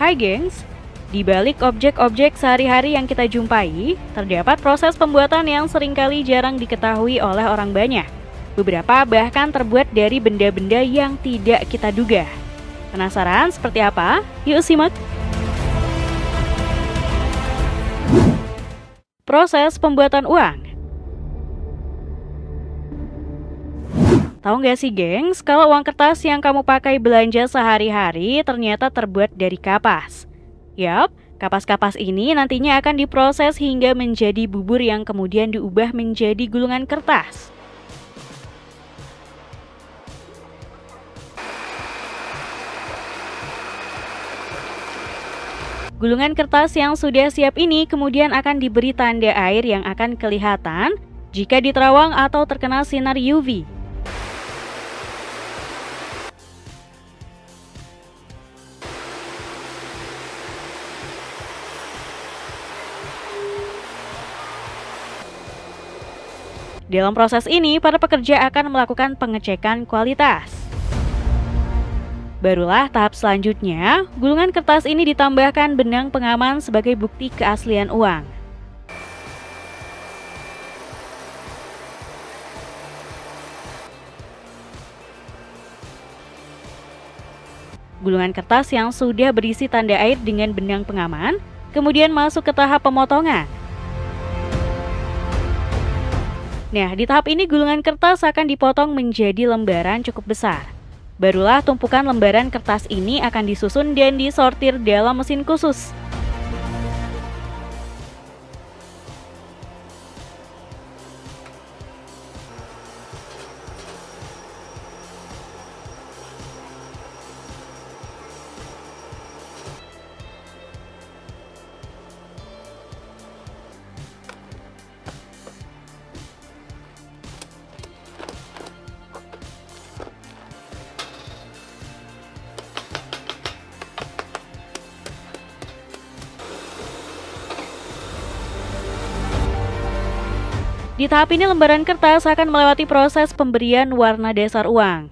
Hai gengs, di balik objek-objek sehari-hari yang kita jumpai, terdapat proses pembuatan yang seringkali jarang diketahui oleh orang banyak. Beberapa bahkan terbuat dari benda-benda yang tidak kita duga. Penasaran seperti apa? Yuk simak! Proses pembuatan uang. Tahu nggak sih gengs, kalau uang kertas yang kamu pakai belanja sehari-hari ternyata terbuat dari kapas. Yap, kapas-kapas ini nantinya akan diproses hingga menjadi bubur yang kemudian diubah menjadi gulungan kertas. Gulungan kertas yang sudah siap ini kemudian akan diberi tanda air yang akan kelihatan jika diterawang atau terkena sinar UV. Dalam proses ini, para pekerja akan melakukan pengecekan kualitas. Barulah tahap selanjutnya, gulungan kertas ini ditambahkan benang pengaman sebagai bukti keaslian uang. Gulungan kertas yang sudah berisi tanda air dengan benang pengaman, kemudian masuk ke tahap pemotongan. Nah, di tahap ini gulungan kertas akan dipotong menjadi lembaran cukup besar. Barulah tumpukan lembaran kertas ini akan disusun dan disortir dalam mesin khusus. Di tahap ini lembaran kertas akan melewati proses pemberian warna dasar uang.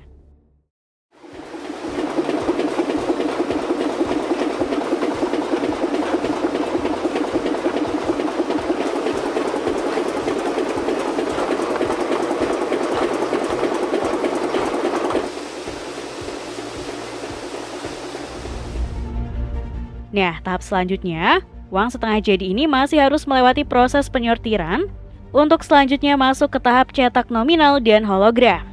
Nah, tahap selanjutnya, uang setengah jadi ini masih harus melewati proses penyortiran untuk selanjutnya masuk ke tahap cetak nominal dan hologram.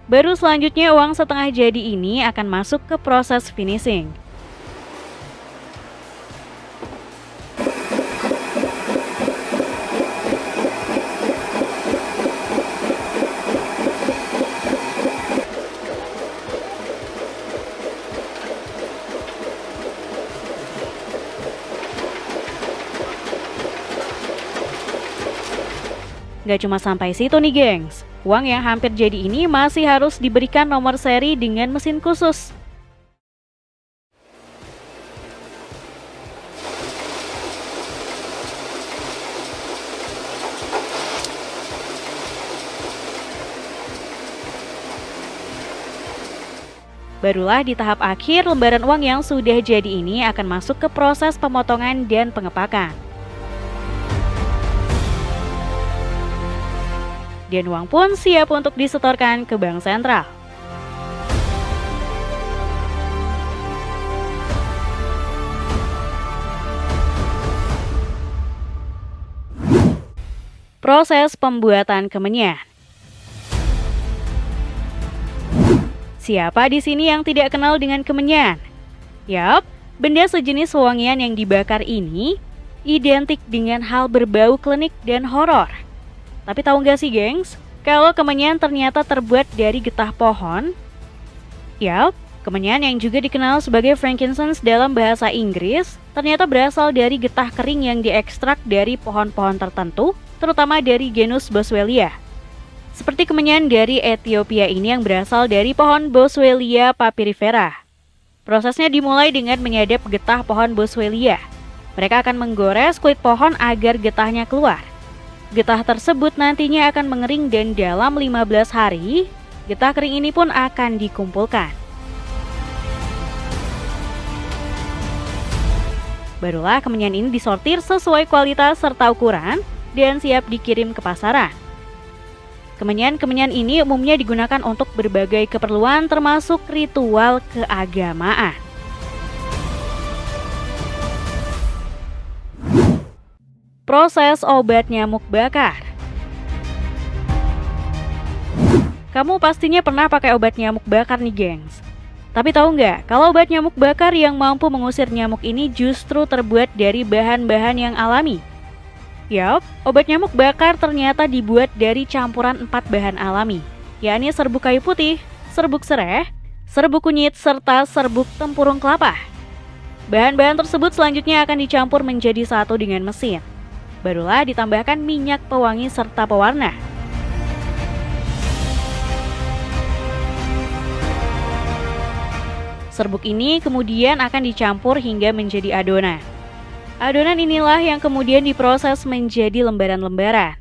Baru selanjutnya uang setengah jadi ini akan masuk ke proses finishing. Gak cuma sampai situ nih gengs, uang yang hampir jadi ini masih harus diberikan nomor seri dengan mesin khusus. Barulah di tahap akhir lembaran uang yang sudah jadi ini akan masuk ke proses pemotongan dan pengepakan. Dan uang pun siap untuk disetorkan ke bank sentral. Proses pembuatan kemenyan. Siapa di sini yang tidak kenal dengan kemenyan? Yap, benda sejenis wangian yang dibakar ini identik dengan hal berbau klinik dan horor. Tapi tahu nggak sih gengs, kalau kemenyan ternyata terbuat dari getah pohon? Yap, Kemenyan yang juga dikenal sebagai frankincense dalam bahasa Inggris, ternyata berasal dari getah kering yang diekstrak dari pohon-pohon tertentu, terutama dari genus Boswellia. Seperti kemenyan dari Ethiopia ini yang berasal dari pohon Boswellia papyrifera. Prosesnya dimulai dengan menyadap getah pohon Boswellia. Mereka akan menggores kulit pohon agar getahnya keluar. Getah tersebut nantinya akan mengering dan dalam 15 hari, getah kering ini pun akan dikumpulkan. Barulah kemenyan ini disortir sesuai kualitas serta ukuran dan siap dikirim ke pasaran. Kemenyan-kemenyan ini umumnya digunakan untuk berbagai keperluan termasuk ritual keagamaan. Proses obat nyamuk bakar. Kamu pastinya pernah pakai obat nyamuk bakar nih, gengs. Tapi tahu nggak, kalau obat nyamuk bakar yang mampu mengusir nyamuk ini justru terbuat dari bahan-bahan yang alami. Yap, obat nyamuk bakar ternyata dibuat dari campuran 4 bahan alami, yakni serbuk kayu putih, serbuk sereh, serbuk kunyit, serta serbuk tempurung kelapa. Bahan-bahan tersebut selanjutnya akan dicampur menjadi satu dengan mesin. Barulah ditambahkan minyak pewangi serta pewarna. Serbuk ini kemudian akan dicampur hingga menjadi adonan. Adonan inilah yang kemudian diproses menjadi lembaran-lembaran.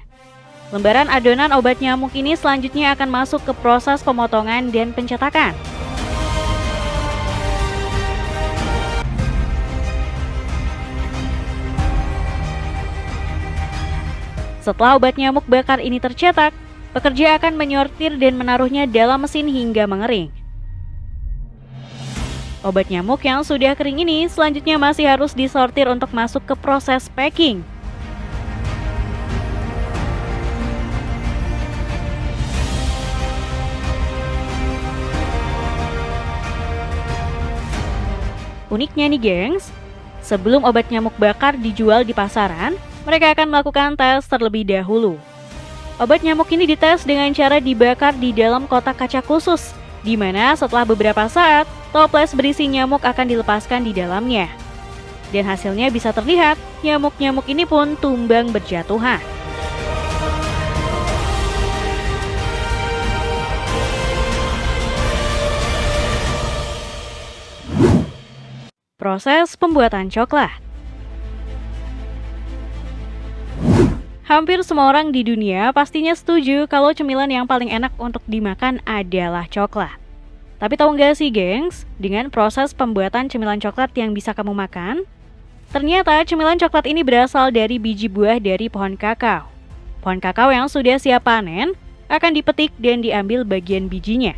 Lembaran adonan obat nyamuk ini selanjutnya akan masuk ke proses pemotongan dan pencetakan. Setelah obat nyamuk bakar ini tercetak, pekerja akan menyortir dan menaruhnya dalam mesin hingga mengering. Obat nyamuk yang sudah kering ini selanjutnya masih harus disortir untuk masuk ke proses packing. Uniknya nih gengs, sebelum obat nyamuk bakar dijual di pasaran, mereka akan melakukan tes terlebih dahulu. Obat nyamuk ini dites dengan cara dibakar di dalam kotak kaca khusus, di mana setelah beberapa saat, toples berisi nyamuk akan dilepaskan di dalamnya. Dan hasilnya bisa terlihat, nyamuk-nyamuk ini pun tumbang berjatuhan. Proses pembuatan coklat. Hampir semua orang di dunia pastinya setuju kalau cemilan yang paling enak untuk dimakan adalah coklat. Tapi tahu nggak sih gengs, dengan proses pembuatan cemilan coklat yang bisa kamu makan? Ternyata cemilan coklat ini berasal dari biji buah dari pohon kakao. Pohon kakao yang sudah siap panen akan dipetik dan diambil bagian bijinya.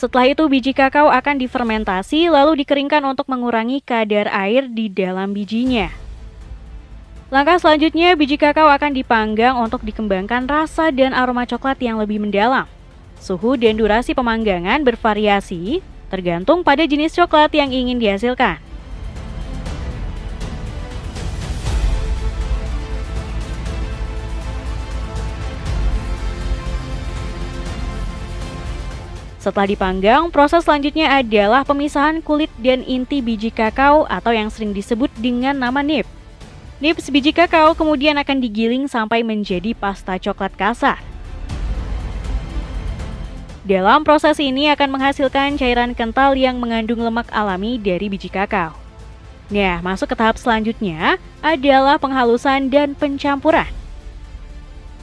Setelah itu biji kakao akan difermentasi lalu dikeringkan untuk mengurangi kadar air di dalam bijinya. Langkah selanjutnya biji kakao akan dipanggang untuk dikembangkan rasa dan aroma coklat yang lebih mendalam. Suhu dan durasi pemanggangan bervariasi tergantung pada jenis coklat yang ingin dihasilkan. Setelah dipanggang, proses selanjutnya adalah pemisahan kulit dan inti biji kakao atau yang sering disebut dengan nama nib. Nibs biji kakao kemudian akan digiling sampai menjadi pasta coklat kasar. Dalam proses ini akan menghasilkan cairan kental yang mengandung lemak alami dari biji kakao. Nah, masuk ke tahap selanjutnya adalah penghalusan dan pencampuran.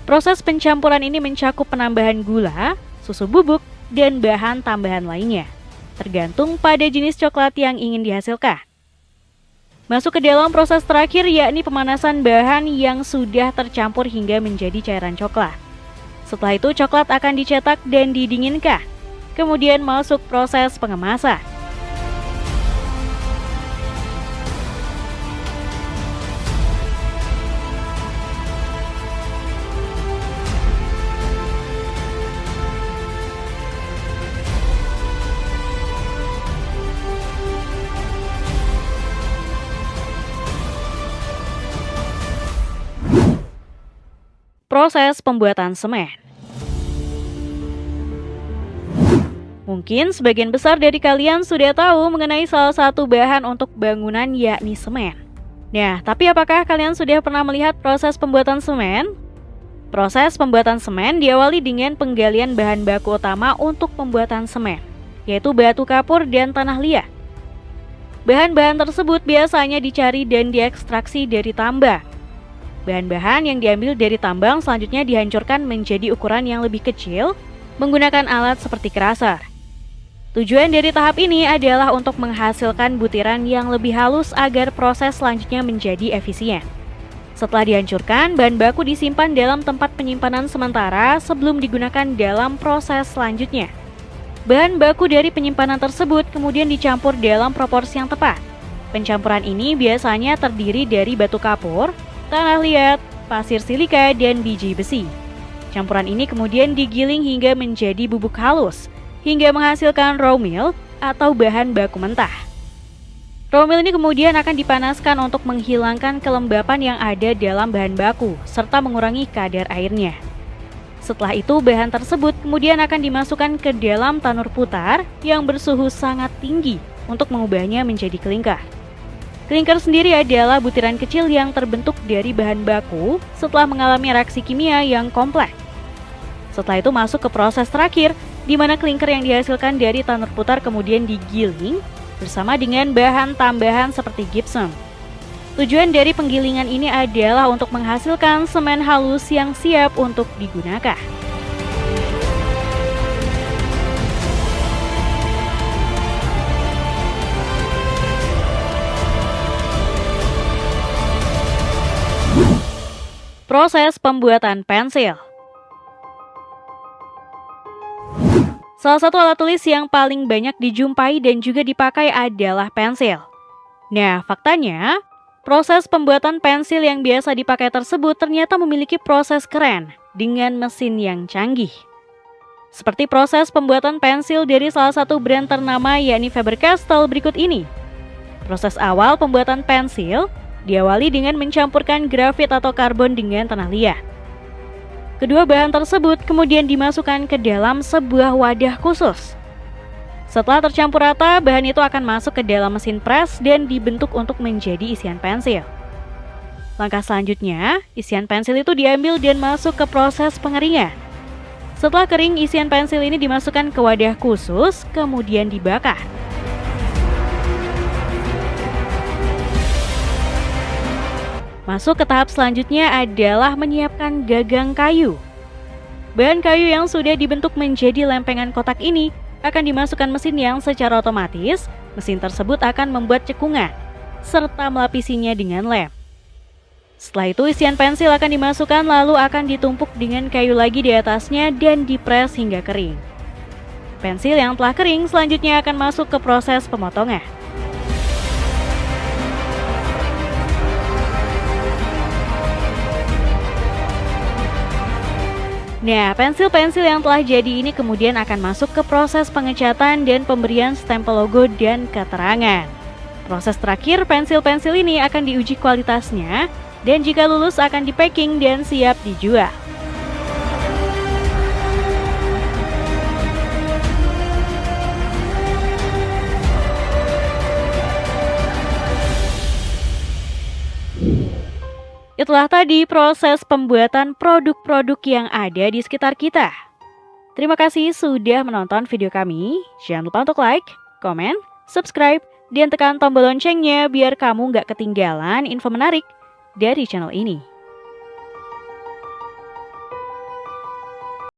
Proses pencampuran ini mencakup penambahan gula, susu bubuk, dan bahan tambahan lainnya, tergantung pada jenis coklat yang ingin dihasilkan. Masuk ke dalam proses terakhir yakni pemanasan bahan yang sudah tercampur hingga menjadi cairan coklat. Setelah itu coklat akan dicetak dan didinginkan, kemudian masuk proses pengemasan. Proses pembuatan semen. Mungkin sebagian besar dari kalian sudah tahu mengenai salah satu bahan untuk bangunan yakni semen. Nah, tapi apakah kalian sudah pernah melihat proses pembuatan semen? Proses pembuatan semen diawali dengan penggalian bahan baku utama untuk pembuatan semen, yaitu batu kapur dan tanah liat. Bahan-bahan tersebut biasanya dicari dan diekstraksi dari tambang. Bahan-bahan yang diambil dari tambang selanjutnya dihancurkan menjadi ukuran yang lebih kecil menggunakan alat seperti crusher. Tujuan dari tahap ini adalah untuk menghasilkan butiran yang lebih halus agar proses selanjutnya menjadi efisien. Setelah dihancurkan, bahan baku disimpan dalam tempat penyimpanan sementara sebelum digunakan dalam proses selanjutnya. Bahan baku dari penyimpanan tersebut kemudian dicampur dalam proporsi yang tepat. Pencampuran ini biasanya terdiri dari batu kapur, tanah liat, pasir silika, dan biji besi. Campuran ini kemudian digiling hingga menjadi bubuk halus, hingga menghasilkan raw meal atau bahan baku mentah. Raw meal ini kemudian akan dipanaskan untuk menghilangkan kelembapan yang ada dalam bahan baku, serta mengurangi kadar airnya. Setelah itu, bahan tersebut kemudian akan dimasukkan ke dalam tanur putar yang bersuhu sangat tinggi untuk mengubahnya menjadi klinker. Klinker sendiri adalah butiran kecil yang terbentuk dari bahan baku setelah mengalami reaksi kimia yang kompleks. Setelah itu masuk ke proses terakhir, di mana klinker yang dihasilkan dari tanur putar kemudian digiling bersama dengan bahan tambahan seperti gypsum. Tujuan dari penggilingan ini adalah untuk menghasilkan semen halus yang siap untuk digunakan. Proses pembuatan pensil. Salah satu alat tulis yang paling banyak dijumpai dan juga dipakai adalah pensil. Nah, faktanya, proses pembuatan pensil yang biasa dipakai tersebut ternyata memiliki proses keren dengan mesin yang canggih. Seperti proses pembuatan pensil dari salah satu brand ternama yakni Faber-Castell berikut ini. Proses awal pembuatan pensil diawali dengan mencampurkan grafit atau karbon dengan tanah liat. Kedua bahan tersebut kemudian dimasukkan ke dalam sebuah wadah khusus. Setelah tercampur rata, bahan itu akan masuk ke dalam mesin pres dan dibentuk untuk menjadi isian pensil. Langkah selanjutnya, isian pensil itu diambil dan masuk ke proses pengeringan. Setelah kering, isian pensil ini dimasukkan ke wadah khusus, kemudian dibakar. Masuk ke tahap selanjutnya adalah menyiapkan gagang kayu. Bahan kayu yang sudah dibentuk menjadi lempengan kotak ini akan dimasukkan mesin yang secara otomatis, mesin tersebut akan membuat cekungan, serta melapisinya dengan lem. Setelah itu isian pensil akan dimasukkan lalu akan ditumpuk dengan kayu lagi di atasnya dan dipres hingga kering. Pensil yang telah kering selanjutnya akan masuk ke proses pemotongan. Nah, pensil-pensil yang telah jadi ini kemudian akan masuk ke proses pengecatan dan pemberian stempel logo dan keterangan. Proses terakhir, pensil-pensil ini akan diuji kualitasnya dan jika lulus akan di-packing dan siap dijual. Itulah tadi proses pembuatan produk-produk yang ada di sekitar kita. Terima kasih sudah menonton video kami. Jangan lupa untuk like, komen, subscribe, dan tekan tombol loncengnya biar kamu nggak ketinggalan info menarik dari channel ini.